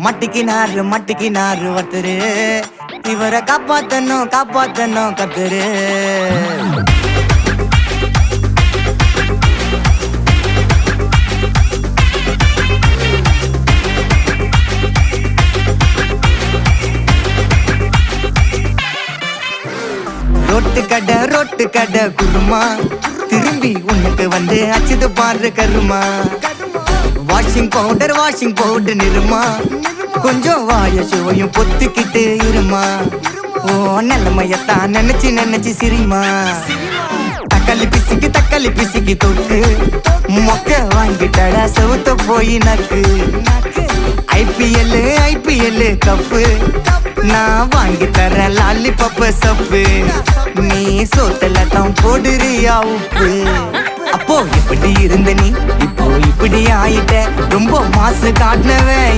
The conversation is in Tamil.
மட்டிக்கினாரு ஒருத்தரு இவரை காப்பாத்தணும் கத்துரு ரொட்டு கடை குருமா திரும்பி உனக்கு வந்து அச்சுது பாரு கருமா வாஷிங் பவுடர் நிறுமா கொஞ்சம் வாய சுவையும் பொத்துக்கிட்டு இருமா ஓ நிலைமையத்தான் நினைச்சு சிரிமா தக்காளி பிசிக்கி தொட்டு மொக்க வாங்கிட்டடா செவுத்த போய் நக்கு ஐபிஎல் கப்பு நான் வாங்கி தரேன் லாலிபப்பு சப்பு நீ சோத்தல தான் போடுறியா உப்பு அப்போ இப்படி இருந்த நீ இப்போ இப்படி ஆயிட்ட ரொம்ப மாசு காட்டினவன்